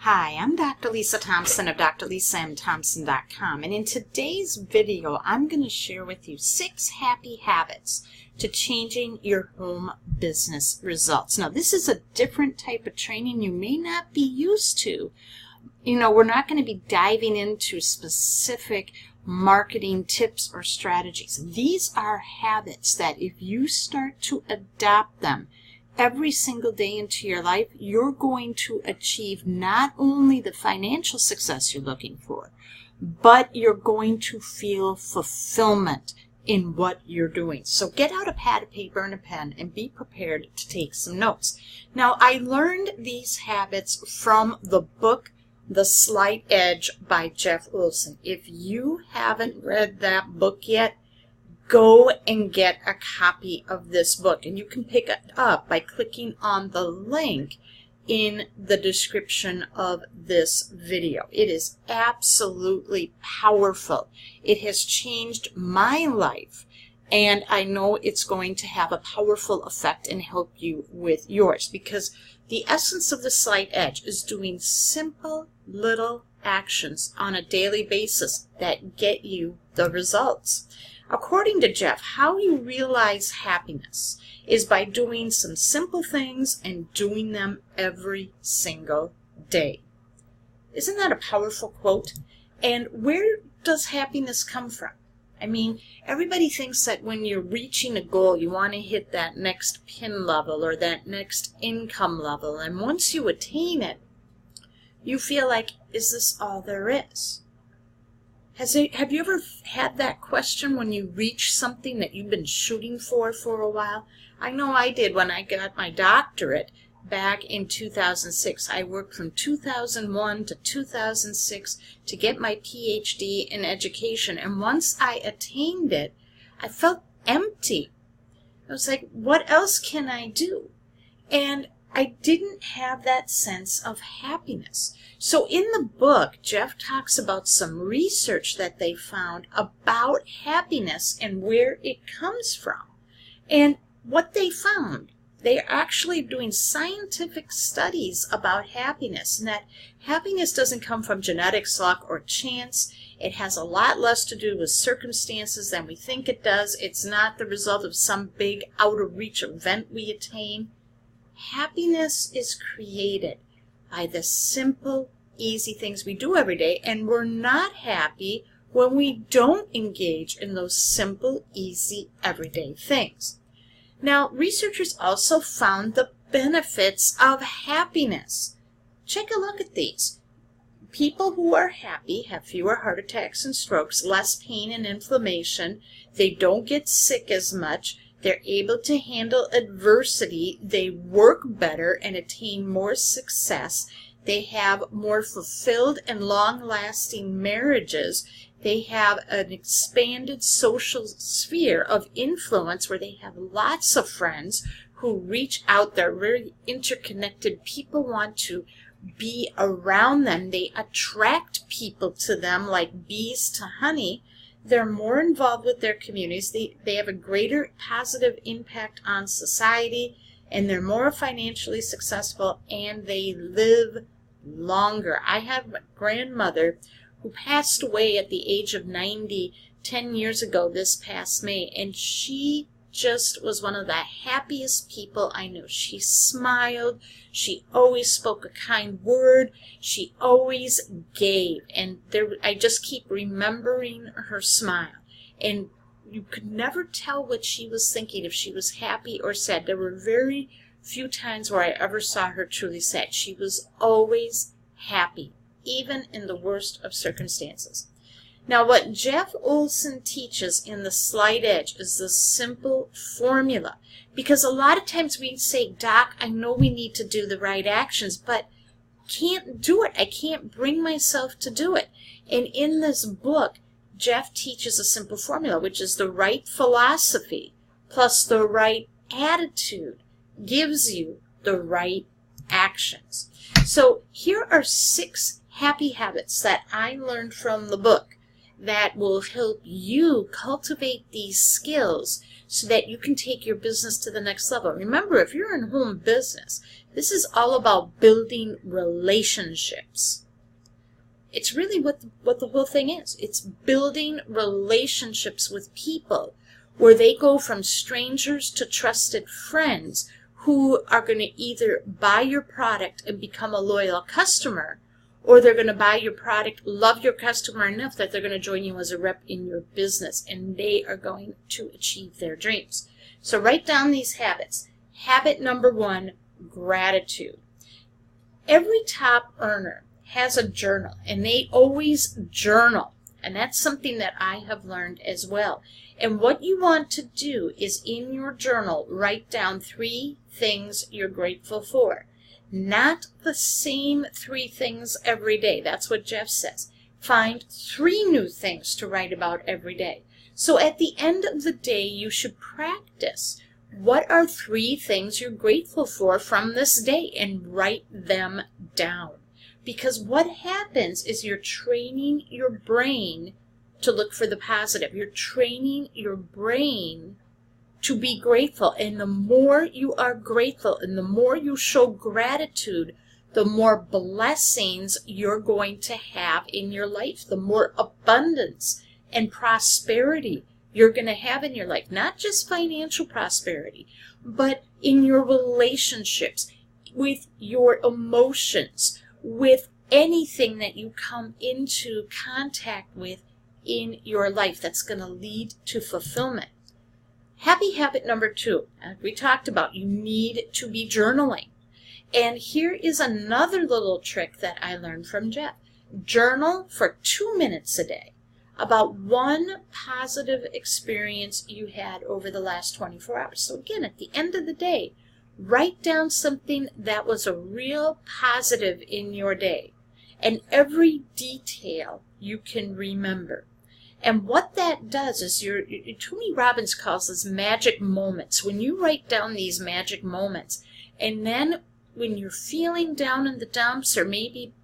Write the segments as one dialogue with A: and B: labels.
A: Hi, I'm Dr. Lisa Thompson of drlisamthompson.com, and in today's video I'm going to share with you 6 happy habits to changing your home business results. Now, this is a different type of training you may not be used to. We're not going to be diving into specific marketing tips or strategies. These are habits that if you start to adopt them every single day into your life, you're going to achieve not only the financial success you're looking for, but you're going to feel fulfillment in what you're doing. So get out a pad of paper and a pen and be prepared to take some notes. Now, I learned these habits from the book The Slight Edge by Jeff Olson. If you haven't read that book yet, go and get a copy of this book, and you can pick it up by clicking on the link in the description of this video. It is absolutely powerful. It has changed my life, and I know it's going to have a powerful effect and help you with yours, because the essence of the Slight Edge is doing simple little actions on a daily basis that get you the results. According to Jeff, how you realize happiness is by doing some simple things and doing them every single day. Isn't that a powerful quote? And where does happiness come from? I mean, everybody thinks that when you're reaching a goal, you want to hit that next pin level or that next income level. And once you attain it, you feel like, is this all there is? Have you ever had that question when you reach something that you've been shooting for a while? I know I did when I got my doctorate back in 2006. I worked from 2001 to 2006 to get my PhD in education. And once I attained it, I felt empty. I was like, what else can I do? And I didn't have that sense of happiness. So in the book, Jeff talks about some research that they found about happiness and where it comes from. And what they found, they are actually doing scientific studies about happiness, and that happiness doesn't come from genetics, luck, or chance. It has a lot less to do with circumstances than we think it does. It's not the result of some big out-of-reach event we attain. Happiness is created by the simple, easy things we do every day, and we're not happy when we don't engage in those simple, easy, everyday things. Now, researchers also found the benefits of happiness. Check a look at these. People who are happy have fewer heart attacks and strokes, less pain and inflammation. They don't get sick as much. They're able to handle adversity. They work better and attain more success. They have more fulfilled and long-lasting marriages. They have an expanded social sphere of influence where they have lots of friends who reach out. They're very interconnected. People want to be around them. They attract people to them like bees to honey. They're more involved with their communities. They have a greater positive impact on society, and they're more financially successful, and they live longer. I have a grandmother who passed away at the age of 90 10 years ago this past May, and she just was one of the happiest people I knew. She smiled. She always spoke a kind word. She always gave. And I just keep remembering her smile. And you could never tell what she was thinking, if she was happy or sad. There were very few times where I ever saw her truly sad. She was always happy, even in the worst of circumstances. Now, what Jeff Olson teaches in The Slight Edge is the simple formula. Because a lot of times we say, Doc, I know we need to do the right actions, but can't do it. I can't bring myself to do it. And in this book, Jeff teaches a simple formula, which is the right philosophy plus the right attitude gives you the right actions. So here are 6 happy habits that I learned from the book that will help you cultivate these skills so that you can take your business to the next level. Remember, if you're in home business, This is all about building relationships. It's really what the whole thing is. It's building relationships with people where they go from strangers to trusted friends who are going to either buy your product and become a loyal customer, or they're going to buy your product, love your customer enough that they're going to join you as a rep in your business, and they are going to achieve their dreams. So write down these habits. Habit number 1, gratitude. Every top earner has a journal, and they always journal, and that's something that I have learned as well. And what you want to do is in your journal write down 3 things you're grateful for. Not the same 3 things every day. That's what Jeff says. Find 3 new things to write about every day. So at the end of the day, you should practice. What are 3 things you're grateful for from this day? And write them down. Because what happens is you're training your brain to look for the positive. You're training your brain to be grateful. And the more you are grateful and the more you show gratitude, the more blessings you're going to have in your life, the more abundance and prosperity you're going to have in your life. Not just financial prosperity, but in your relationships, with your emotions, with anything that you come into contact with in your life that's going to lead to fulfillment. Happy habit number 2, as we talked about, you need to be journaling. And here is another little trick that I learned from Jeff. Journal for 2 minutes a day about one positive experience you had over the last 24 hours. So again, at the end of the day, write down something that was a real positive in your day, and every detail you can remember. And what that does is Tony Robbins calls this magic moments. When you write down these magic moments, and then when you're feeling down in the dumps, or maybe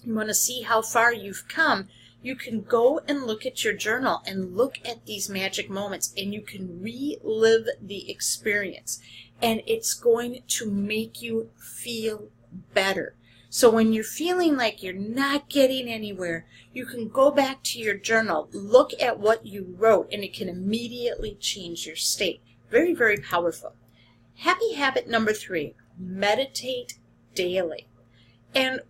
A: you want to see how far you've come, you can go and look at your journal and look at these magic moments, and you can relive the experience. And it's going to make you feel better. So when you're feeling like you're not getting anywhere, you can go back to your journal, look at what you wrote, and it can immediately change your state. Very, very powerful. Happy habit number 3, meditate daily. And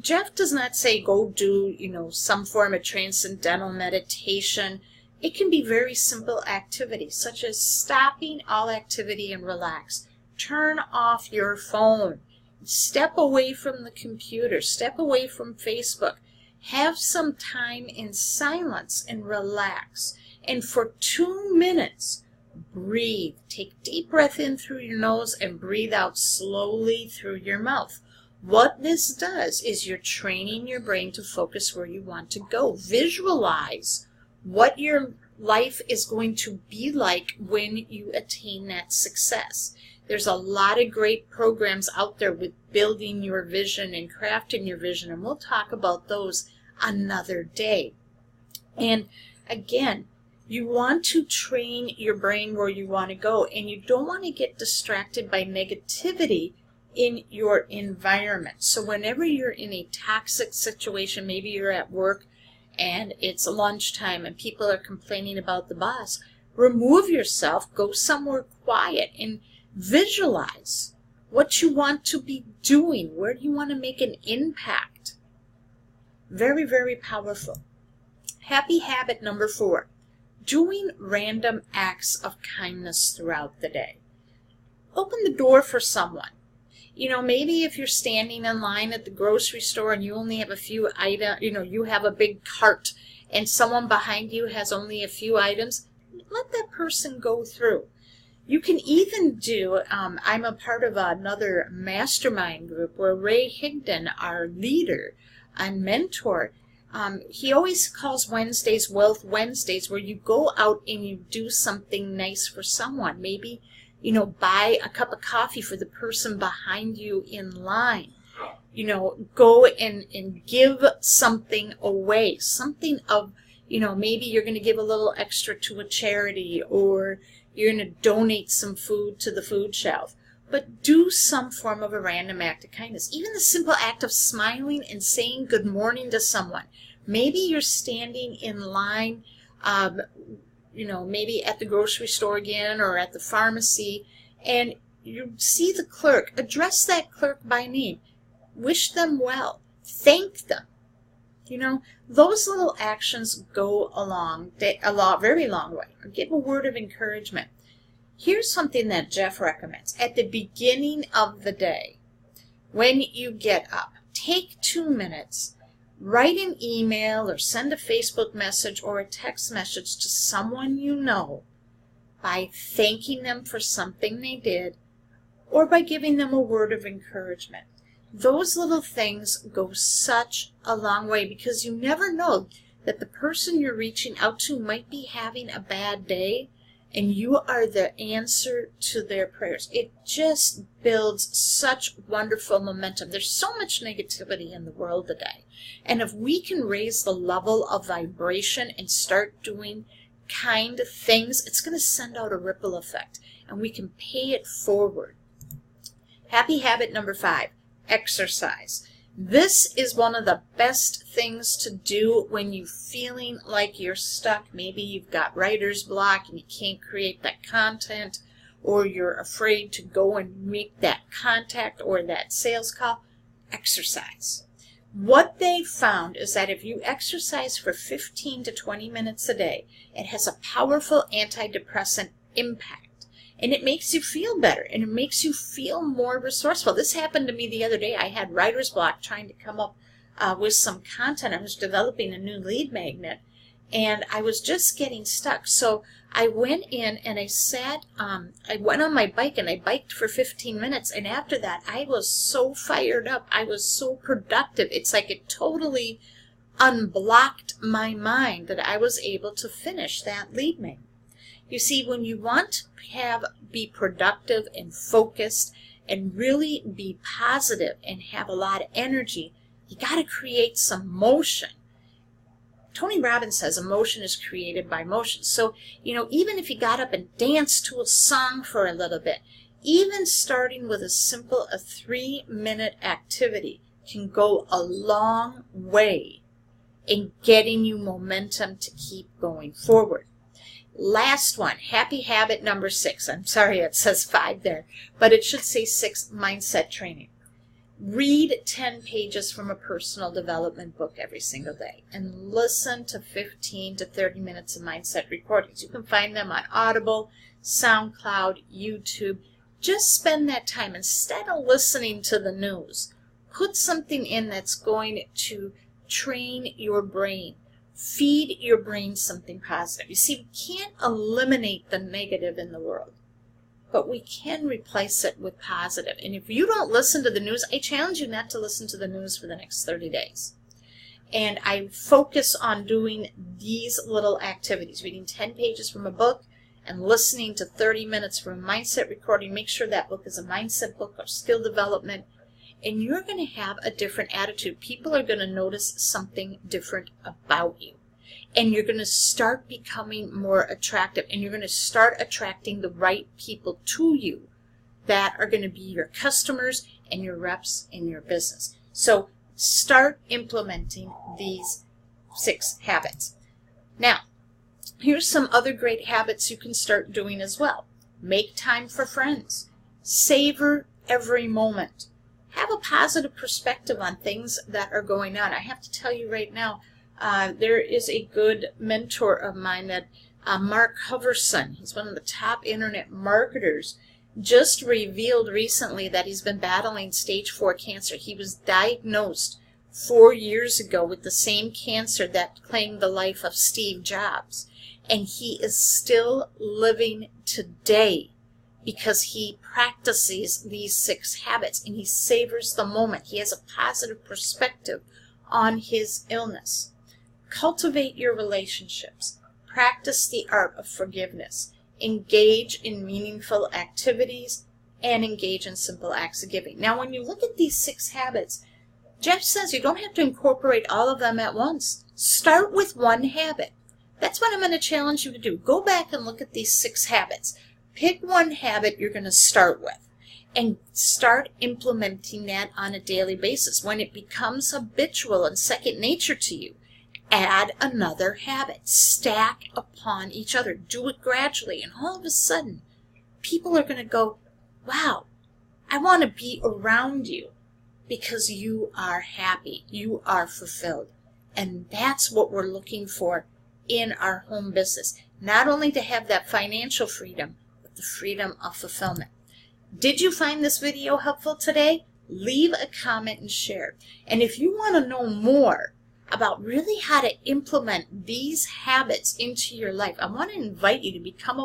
A: Jeff does not say go do, some form of transcendental meditation. It can be very simple activities, such as stopping all activity and relax. Turn off your phone. Step away from the computer. Step away from Facebook. Have some time in silence and relax. And for 2 minutes, breathe. Take deep breath in through your nose and breathe out slowly through your mouth. What this does is you're training your brain to focus where you want to go. Visualize what your life is going to be like when you attain that success. There's a lot of great programs out there with building your vision and crafting your vision, and we'll talk about those another day. And again, you want to train your brain where you want to go, and you don't want to get distracted by negativity in your environment. So whenever you're in a toxic situation, maybe you're at work and it's lunchtime and people are complaining about the boss, remove yourself, go somewhere quiet, and visualize what you want to be doing. Where do you want to make an impact? Very, very powerful. Happy habit number 4, doing random acts of kindness throughout the day. Open the door for someone. Maybe if you're standing in line at the grocery store and you only have a few items, you have a big cart and someone behind you has only a few items, let that person go through. You can even do, I'm a part of another mastermind group where Ray Higdon, our leader and mentor, he always calls Wednesdays Wealth Wednesdays, where you go out and you do something nice for someone. Maybe, buy a cup of coffee for the person behind you in line. Go and give something away. Something of, maybe you're going to give a little extra to a charity, or you're going to donate some food to the food shelf. but do some form of a random act of kindness. Even the simple act of smiling and saying good morning to someone. Maybe you're standing in line, maybe at the grocery store again or at the pharmacy, and you see the clerk. Address that clerk by name. Wish them well. Thank them. Those little actions go a very long way. Or give a word of encouragement. Here's something that Jeff recommends. At the beginning of the day, when you get up, take 2 minutes, write an email or send a Facebook message or a text message to someone you know by thanking them for something they did or by giving them a word of encouragement. Those little things go such a long way because you never know that the person you're reaching out to might be having a bad day and you are the answer to their prayers. It just builds such wonderful momentum. There's so much negativity in the world today. And if we can raise the level of vibration and start doing kind things, it's going to send out a ripple effect and we can pay it forward. Happy habit number 5. Exercise. This is one of the best things to do when you're feeling like you're stuck. Maybe you've got writer's block and you can't create that content, or you're afraid to go and make that contact or that sales call. Exercise. What they found is that if you exercise for 15 to 20 minutes a day, it has a powerful antidepressant impact. And it makes you feel better, and it makes you feel more resourceful. This happened to me the other day. I had writer's block trying to come up with some content. I was developing a new lead magnet, and I was just getting stuck. So I went in and I went on my bike, and I biked for 15 minutes. And after that, I was so fired up. I was so productive. It's like it totally unblocked my mind that I was able to finish that lead magnet. You see, when you want to be productive and focused and really be positive and have a lot of energy, you got to create some motion. Tony Robbins says emotion is created by motion. So, even if you got up and danced to a song for a little bit, even starting with a 3-minute activity can go a long way in getting you momentum to keep going forward. Last one, happy habit number 6. I'm sorry it says 5 there, but it should say 6, mindset training. Read 10 pages from a personal development book every single day and listen to 15 to 30 minutes of mindset recordings. You can find them on Audible, SoundCloud, YouTube. Just spend that time. Instead of listening to the news, put something in that's going to train your brain. Feed your brain something positive. You see, we can't eliminate the negative in the world, but we can replace it with positive. And if you don't listen to the news, I challenge you not to listen to the news for the next 30 days. And I focus on doing these little activities, reading 10 pages from a book and listening to 30 minutes from a mindset recording. Make sure that book is a mindset book or skill development. And you're going to have a different attitude. People are going to notice something different about you. And you're going to start becoming more attractive. And you're going to start attracting the right people to you that are going to be your customers and your reps in your business. So start implementing these 6 habits. Now, here's some other great habits you can start doing as well. Make time for friends. Savor every moment. Have a positive perspective on things that are going on. I have to tell you right now, there is a good mentor of mine, that Mark Hoverson. He's one of the top internet marketers. Just revealed recently that he's been battling stage 4 cancer. He was diagnosed 4 years ago with the same cancer that claimed the life of Steve Jobs. And he is still living today, because he practices these 6 habits and he savors the moment. He has a positive perspective on his illness. Cultivate your relationships. Practice the art of forgiveness. Engage in meaningful activities and engage in simple acts of giving. Now, when you look at these 6 habits, Jeff says you don't have to incorporate all of them at once. Start with one habit. That's what I'm going to challenge you to do. Go back and look at these 6 habits. Pick one habit you're going to start with and start implementing that on a daily basis. When it becomes habitual and second nature to you, add another habit. Stack upon each other. Do it gradually, and all of a sudden, people are going to go, wow, I want to be around you because you are happy. You are fulfilled. And that's what we're looking for in our home business. Not only to have that financial freedom, but the freedom of fulfillment. Did you find this video helpful today? Leave a comment and share. And if you want to know more about really how to implement these habits into your life, I want to invite you to become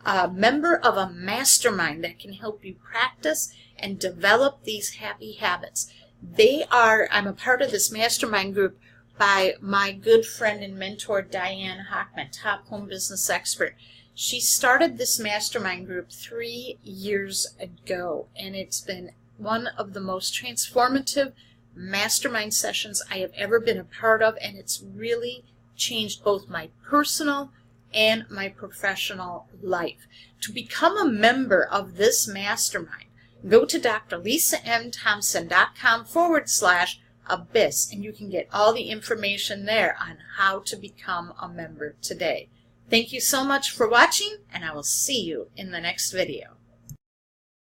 A: a member of a mastermind that can help you practice and develop these happy habits. I'm a part of this mastermind group by my good friend and mentor, Diane Hockman, top home business expert. She started this mastermind group 3 years ago, and it's been one of the most transformative mastermind sessions I have ever been a part of, and it's really changed both my personal and my professional life. To become a member of this mastermind, go to drlisamthompson.com/abyss, and you can get all the information there on how to become a member today. Thank you so much for watching, and I will see you in the next video.